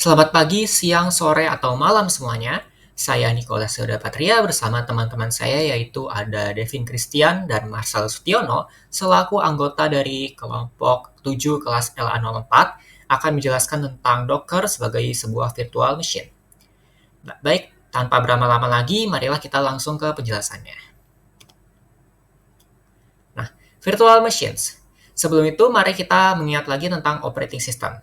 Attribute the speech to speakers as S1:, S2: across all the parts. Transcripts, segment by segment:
S1: Selamat pagi, siang, sore, atau malam semuanya. Saya Nicholas Yoda Patria bersama teman-teman saya yaitu ada Devin Christian dan Marcel Sutiono selaku anggota dari kelompok 7 kelas LA04 akan menjelaskan tentang Docker sebagai sebuah virtual machine. Baik, tanpa berlama-lama lagi, marilah kita langsung ke penjelasannya. Nah, virtual machines. Sebelum itu, mari kita mengingat lagi tentang operating system.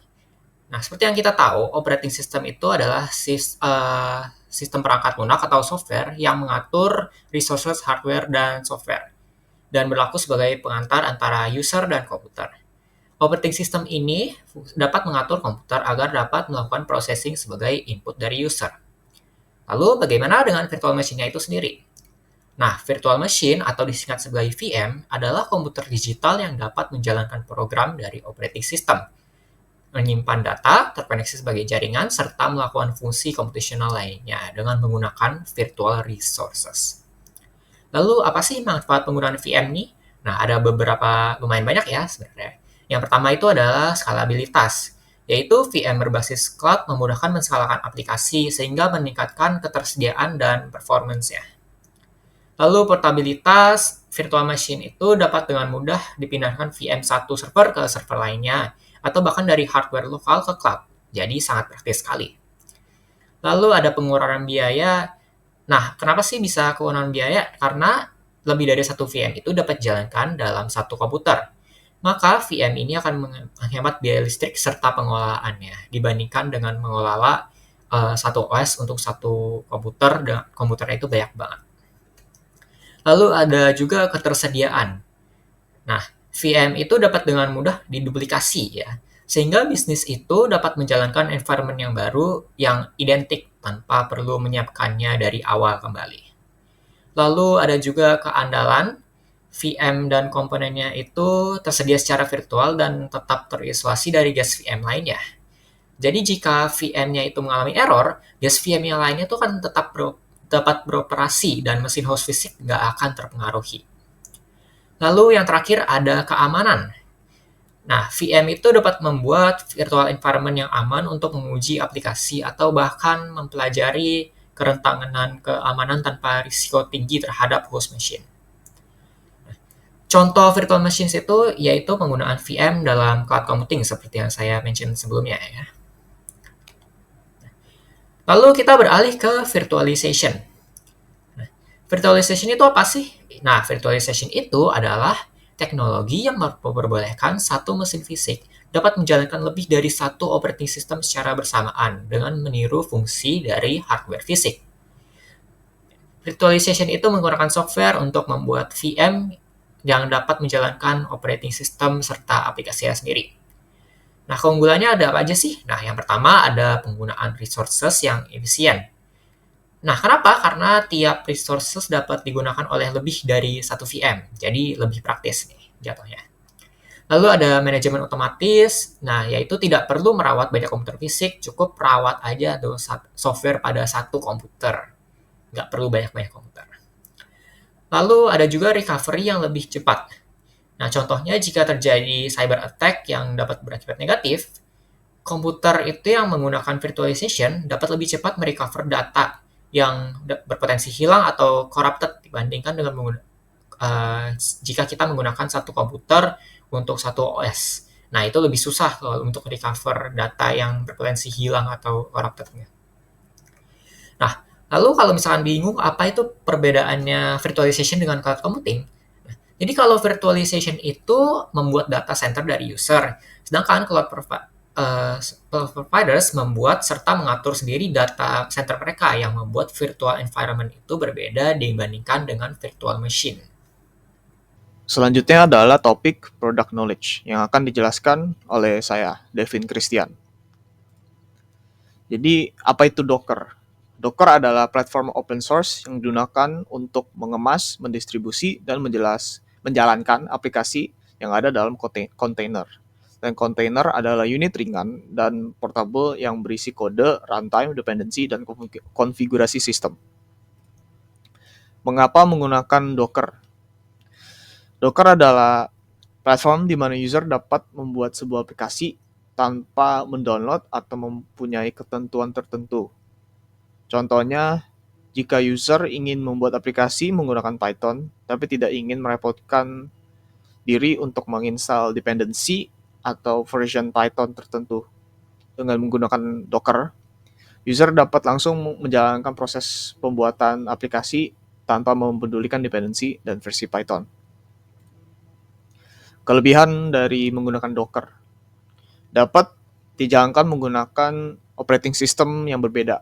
S1: Nah, seperti yang kita tahu, operating system itu adalah sistem perangkat lunak atau software yang mengatur resources hardware dan software dan berlaku sebagai pengantar antara user dan komputer. Operating system ini dapat mengatur komputer agar dapat melakukan processing sebagai input dari user. Lalu, bagaimana dengan virtual machine-nya itu sendiri? Nah, virtual machine atau disingkat sebagai VM adalah komputer digital yang dapat menjalankan program dari operating system, menyimpan data, terkoneksi sebagai jaringan, serta melakukan fungsi komputasional lainnya dengan menggunakan virtual resources. Lalu, apa sih manfaat penggunaan VM nih? Nah, ada beberapa lumayan banyak ya sebenarnya. Yang pertama itu adalah skalabilitas, yaitu VM berbasis cloud memudahkan menskalakan aplikasi sehingga meningkatkan ketersediaan dan performance-nya. Lalu portabilitas virtual machine itu dapat dengan mudah dipindahkan VM satu server ke server lainnya, atau bahkan dari hardware lokal ke cloud. Jadi sangat praktis sekali. Lalu ada pengurangan biaya. Nah, kenapa sih bisa pengurangan biaya? Karena lebih dari satu VM itu dapat dijalankan dalam satu komputer. Maka VM ini akan menghemat biaya listrik serta pengelolaannya dibandingkan dengan mengelola satu OS untuk satu komputer, dan komputernya itu banyak banget. Lalu ada juga ketersediaan. Nah, VM itu dapat dengan mudah diduplikasi ya, sehingga bisnis itu dapat menjalankan environment yang baru yang identik tanpa perlu menyiapkannya dari awal kembali. Lalu ada juga keandalan, VM dan komponennya itu tersedia secara virtual dan tetap terisolasi dari gas VM lainnya. Jadi jika VM-nya itu mengalami error, gas VM yang lainnya itu kan tetap dapat beroperasi dan mesin host fisik nggak akan terpengaruhi. Lalu yang terakhir ada keamanan. Nah, VM itu dapat membuat virtual environment yang aman untuk menguji aplikasi atau bahkan mempelajari kerentanan keamanan tanpa risiko tinggi terhadap host machine. Contoh virtual machines itu yaitu penggunaan VM dalam cloud computing seperti yang saya mention sebelumnya ya. Lalu kita beralih ke virtualization. Nah, virtualization itu apa sih? Nah, virtualization itu adalah teknologi yang memperbolehkan satu mesin fisik dapat menjalankan lebih dari satu operating system secara bersamaan dengan meniru fungsi dari hardware fisik. Virtualization itu menggunakan software untuk membuat VM yang dapat menjalankan operating system serta aplikasinya sendiri. Nah, keunggulannya ada apa aja sih? Nah, yang pertama ada penggunaan resources yang efisien. Nah, kenapa? Karena tiap resources dapat digunakan oleh lebih dari satu VM, jadi lebih praktis nih jatuhnya. Lalu ada manajemen otomatis, nah yaitu tidak perlu merawat banyak komputer fisik, cukup rawat aja tuh software pada satu komputer. Nggak perlu banyak-banyak komputer. Lalu ada juga recovery yang lebih cepat. Nah, contohnya jika terjadi cyber attack yang dapat berakibat negatif, komputer itu yang menggunakan virtualization dapat lebih cepat merecover data yang berpotensi hilang atau corrupted dibandingkan dengan jika kita menggunakan satu komputer untuk satu OS. Nah, itu lebih susah untuk recover data yang berpotensi hilang atau corrupted-nya. Nah, lalu kalau misalkan bingung apa itu perbedaannya virtualization dengan cloud computing? Nah, jadi kalau virtualization itu membuat data center dari user, sedangkan providers membuat serta mengatur sendiri data center mereka yang membuat virtual environment itu berbeda dibandingkan dengan virtual machine.
S2: Selanjutnya adalah topik product knowledge yang akan dijelaskan oleh saya, Devin Christian. Jadi, apa itu Docker? Docker adalah platform open source yang digunakan untuk mengemas, mendistribusi, dan menjalankan aplikasi yang ada dalam kontainer. Dan kontainer adalah unit ringan dan portable yang berisi kode, runtime, dependency, dan konfigurasi sistem. Mengapa menggunakan Docker? Docker adalah platform di mana user dapat membuat sebuah aplikasi tanpa mendownload atau mempunyai ketentuan tertentu. Contohnya, jika user ingin membuat aplikasi menggunakan Python, tapi tidak ingin merepotkan diri untuk menginstal dependency atau version Python tertentu dengan menggunakan Docker, user dapat langsung menjalankan proses pembuatan aplikasi tanpa mempedulikan dependensi dan versi Python. Kelebihan dari menggunakan Docker dapat dijalankan menggunakan operating system yang berbeda.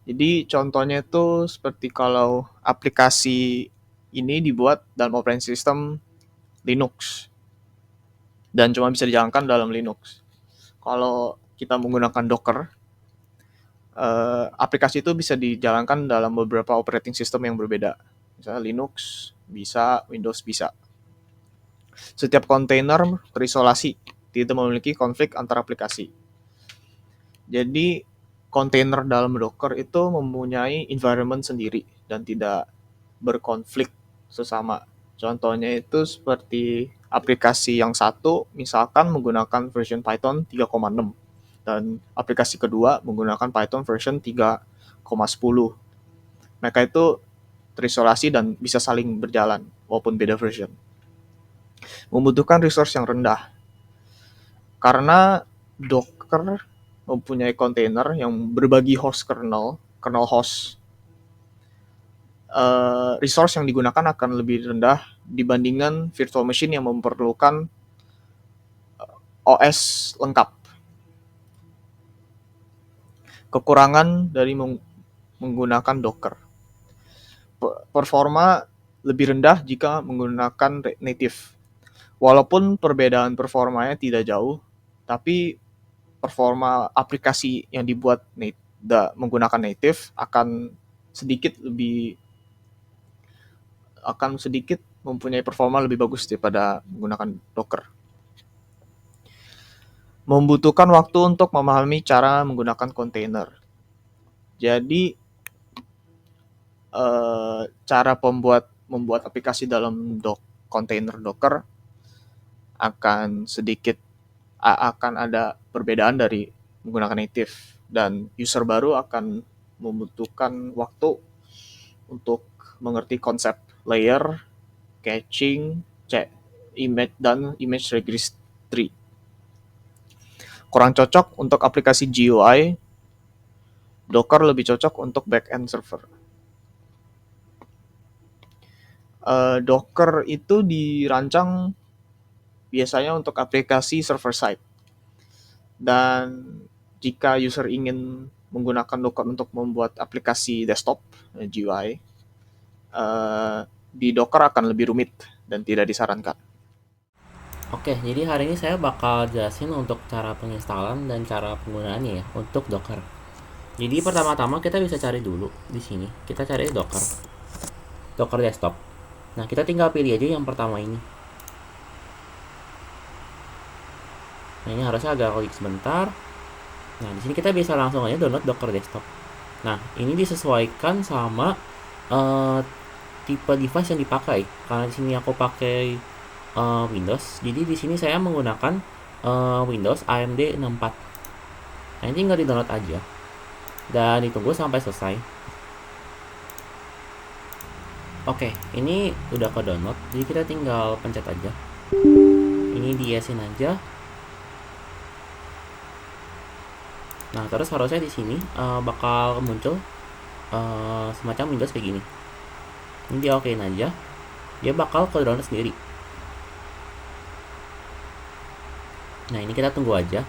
S2: Jadi contohnya itu seperti kalau aplikasi ini dibuat dalam operating system Linux dan cuma bisa dijalankan dalam Linux. Kalau kita menggunakan Docker, aplikasi itu bisa dijalankan dalam beberapa operating system yang berbeda. Misalnya Linux bisa, Windows bisa. Setiap kontainer terisolasi, tidak memiliki konflik antar aplikasi. Jadi kontainer dalam Docker itu mempunyai environment sendiri dan tidak berkonflik sesama. Contohnya itu seperti aplikasi yang satu misalkan menggunakan version Python 3,6 dan aplikasi kedua menggunakan Python version 3,10. Mereka itu terisolasi dan bisa saling berjalan walaupun beda version. Membutuhkan resource yang rendah. Karena Docker mempunyai kontainer yang berbagi host kernel host, resource yang digunakan akan lebih rendah dibandingkan virtual machine yang memerlukan OS lengkap. Kekurangan dari menggunakan Docker. Performa lebih rendah jika menggunakan native. Walaupun perbedaan performanya tidak jauh, tapi performa aplikasi yang dibuat menggunakan native akan sedikit mempunyai performa lebih bagus daripada menggunakan Docker. Membutuhkan waktu untuk memahami cara menggunakan kontainer. Jadi cara membuat aplikasi dalam kontainer Docker akan ada perbedaan dari menggunakan native dan user baru akan membutuhkan waktu untuk mengerti konsep layer, caching, image dan image registry. Kurang cocok untuk aplikasi GUI, Docker lebih cocok untuk backend server. Docker itu dirancang biasanya untuk aplikasi server side. Dan jika user ingin menggunakan Docker untuk membuat aplikasi desktop, GUI, di Docker akan lebih rumit dan tidak disarankan.
S1: Oke, jadi hari ini saya bakal jelasin untuk cara penginstalan dan cara penggunaannya ya untuk Docker. Jadi pertama-tama kita bisa cari dulu di sini. Kita cari Docker desktop. Nah, kita tinggal pilih aja yang pertama ini. Nah, ini harusnya agak klik sebentar. Nah, di sini kita bisa langsung aja download Docker desktop. Nah, ini disesuaikan sama tipe device yang dipakai. Karena di sini aku pakai Windows, jadi di sini saya menggunakan Windows AMD 64. Nah, ini tinggal di-download aja dan ditunggu sampai selesai. Oke, ini udah ke download, jadi kita tinggal pencet aja. Ini di yesin aja. Nah, terus harusnya di sini bakal muncul semacam Windows kayak gini. Ini dia okein aja, dia bakal ke download sendiri. Nah, ini kita tunggu aja.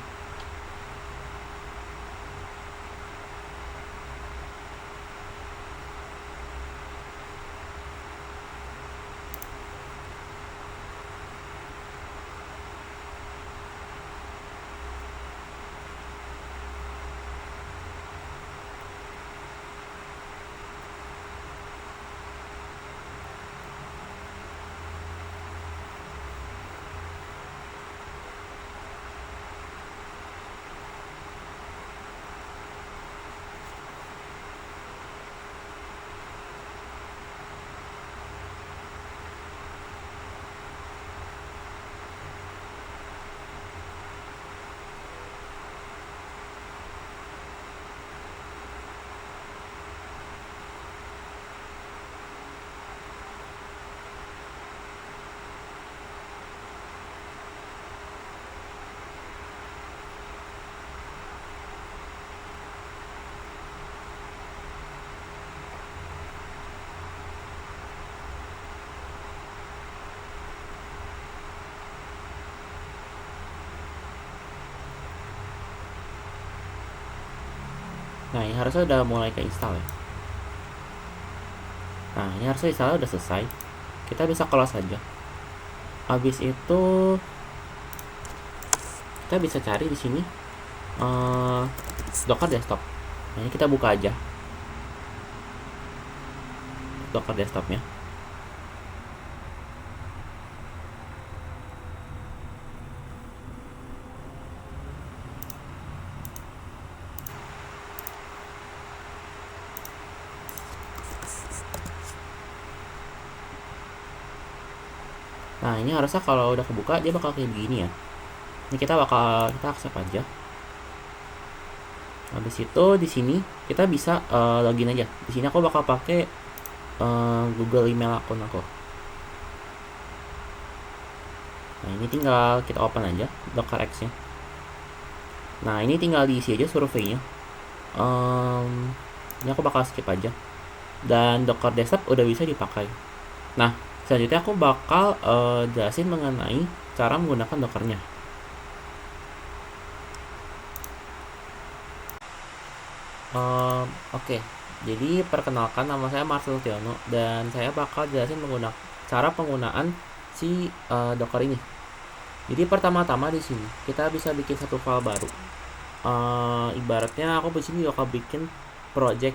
S3: Nah, ini harusnya udah mulai keinstall ya. Nah, ini harusnya install udah selesai. Kita bisa close aja. Habis itu kita bisa cari di sini Docker desktop. Nah, ini kita buka aja Docker desktopnya. Nah, ini harusnya kalau udah kebuka dia bakal kayak begini ya. Ini kita accept aja. Habis itu di sini kita bisa login aja. Di sini aku bakal pakai Google email akun aku. Nah, ini tinggal kita open aja Docker X-nya. Nah, ini tinggal diisi aja surveinya. Ini aku bakal skip aja. Dan Docker Desktop udah bisa dipakai. Nah, selanjutnya aku bakal jelasin mengenai cara menggunakan Dockernya. Oke, jadi perkenalkan, nama saya Marcel Tiono dan saya bakal jelasin cara penggunaan si Docker ini. Jadi pertama-tama di sini kita bisa bikin satu file baru. Ibaratnya aku di sini bakal bikin project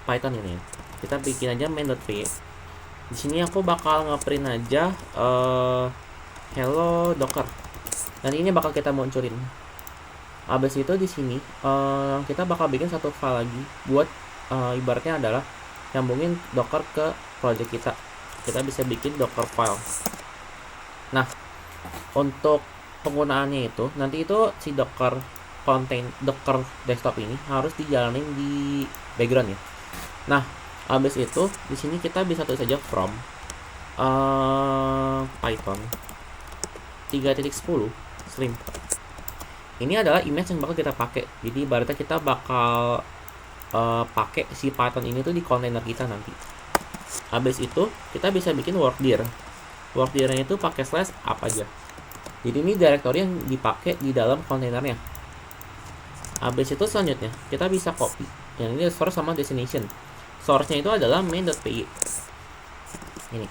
S3: Python ini. Kita bikin aja main.py. Di sini aku bakal ngeprint aja hello docker. Dan ini bakal kita munculin. Habis itu di sini kita bakal bikin satu file lagi buat ibaratnya adalah nyambungin docker ke project kita. Kita bisa bikin docker file. Nah, untuk penggunaannya itu nanti itu si docker desktop ini harus dijalanin di background ya. Nah, habis itu di sini kita bisa tulis saja from Python 3.10 slim. Ini adalah image yang bakal kita pakai. Jadi ibaratnya kita bakal pakai si Python ini tuh di kontainer kita nanti. Habis itu kita bisa bikin workdir. Workdirnya itu pakai slash apa aja. Jadi ini directory yang dipakai di dalam kontainernya. Habis itu selanjutnya kita bisa copy. Yang ini source sama destination. Source-nya itu adalah main.py. Ini.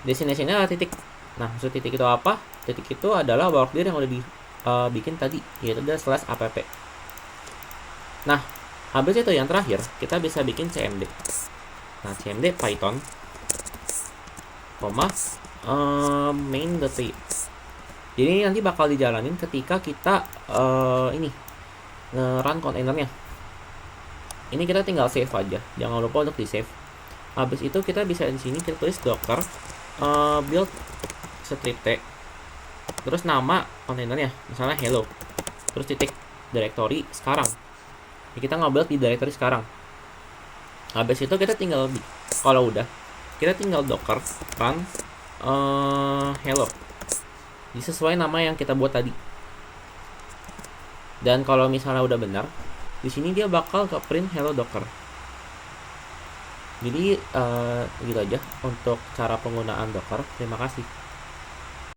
S3: Destination-nya adalah titik. Nah, maksud titik itu apa? Titik itu adalah workdir yang udah dibikin tadi, yaitu adalah /app. Nah, habis itu yang terakhir kita bisa bikin cmd. Nah, cmd python main.py. Jadi ini nanti bakal dijalanin ketika kita ini nge-run kontainernya. Ini kita tinggal save aja, jangan lupa untuk di save. Habis itu kita bisa di sini kita tulis docker build strip terus nama kontainernya misalnya hello, terus titik directory sekarang. Jadi kita nge-build di directory sekarang. Habis itu kita tinggal kalau udah kita tinggal docker run hello, jadi sesuai nama yang kita buat tadi. Dan kalau misalnya udah benar, di sini dia bakal ke print hello docker. Jadi gitu aja untuk cara penggunaan Docker. Terima kasih.